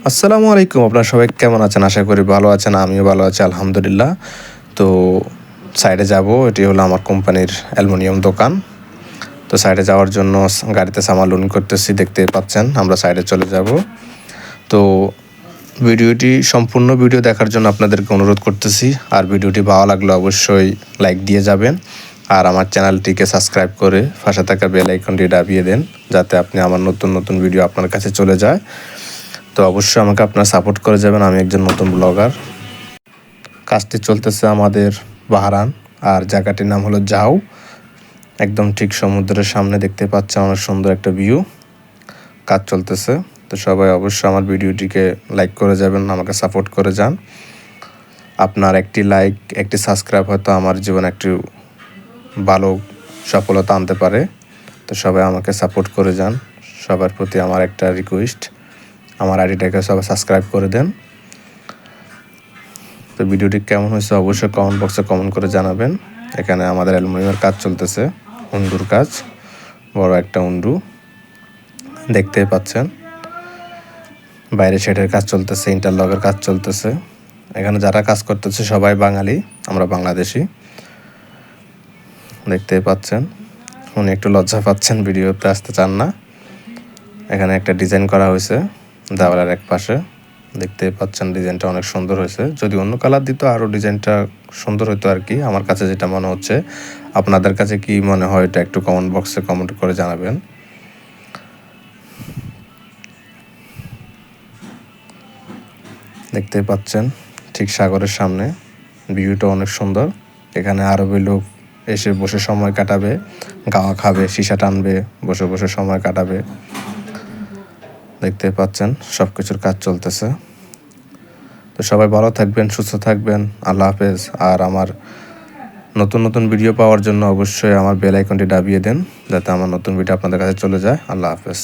আসসালামু আলাইকুম। আপনারা সবাই কেমন আছেন? আশা করি ভালো আছেন। আমিও ভালো আছি আলহামদুলিল্লাহ। তো সাইডে যাব। এটি হলো আমার কোম্পানির অ্যালুমিনিয়াম দোকান। তো সাইডে যাওয়ার জন্য গাড়িতে সামাল লোডিং করতেছি, দেখতেই পাচ্ছেন। আমরা সাইডে চলে যাব। তো ভিডিওটি সম্পূর্ণ ভিডিও দেখার জন্য আপনাদেরকে অনুরোধ করতেছি। আর ভিডিওটি ভালো লাগলে অবশ্যই লাইক দিয়ে যাবেন। আর আমার চ্যানেলটিকে সাবস্ক্রাইব করে পাশে থাকা বেল আইকনটি দাবিয়ে দেন, যাতে আপনি আমার নতুন ভিডিও আপনার কাছে চলে যায়। তো অবশ্যই আমাকে আপনারা সাপোর্ট করে যাবেন। আমি একজন নতুন ব্লগার। কাজটি চলতেছে আমাদের বাহারান, আর জায়গাটির নাম হলো জাউ। একদম ঠিক সমুদ্রের সামনে, দেখতে পাচ্ছেন অনেক সুন্দর একটা ভিউ। কাজ চলতেছে। তো সবাই অবশ্যই আমার ভিডিওটিকে লাইক করে যাবেন, আমাকে সাপোর্ট করে যান। আপনার একটি লাইক, একটি সাবস্ক্রাইব হয়তো আমার জীবনে একটু ভালো সফলতা আনতে পারে। তো সবাই আমাকে সাপোর্ট করে যান। সবার প্রতি আমার একটা রিকোয়েস্ট, আমার আইডিটাকে সবাই সাবস্ক্রাইব করে দেন। তো ভিডিওটি কেমন হয়েছে অবশ্যই কমেন্ট বক্সে কমেন্ট করে জানাবেন। এখানে আমাদের অ্যালুমিনিয়ামের কাজ চলতেছে, উন্ডুর কাজ, বড় একটা উন্ডু দেখতেই পাচ্ছেন। বাইরে শেডের কাজ চলতেছে, ইন্টারলকের কাজ চলতেছে। এখানে যারা কাজ করতেছে সবাই বাঙালি, আমরা বাংলাদেশি, দেখতেই পাচ্ছেন। উনি একটু লজ্জা পাচ্ছেন, ভিডিওতে আসতে চান না। এখানে একটা ডিজাইন করা হয়েছে দেওয়ালের এক পাশে, দেখতেই পাচ্ছেন। ডিজাইনটা অনেক সুন্দর হয়েছে। যদি অন্য কালার দিত আরও ডিজাইনটা সুন্দর হতো আর কি, আমার কাছে যেটা মনে হচ্ছে। আপনাদের কাছে কি মনে হয় এটা একটু কমেন্ট বক্সে কমেন্ট করে জানাবেন। দেখতেই পাচ্ছেন ঠিক সাগরের সামনে, ভিউটা অনেক সুন্দর। এখানে আরবি লোক এসে বসে সময় কাটাবে, গাওয়া খাবে, সীসা টানবে, বসে বসে সময় কাটাবে। দেখতে পাচ্ছেন সব কিছুর কাজ চলতেছে। তো সবাই ভালো থাকবেন, সুস্থ থাকবেন। আল্লাহ হাফেজ। আর আমার নতুন ভিডিও পাওয়ার জন্য অবশ্যই আমার বেল আইকনটি দাবিয়ে দেন, যাতে আমার নতুন ভিডিও আপনাদের কাছে চলে যায়। আল্লাহ হাফেজ।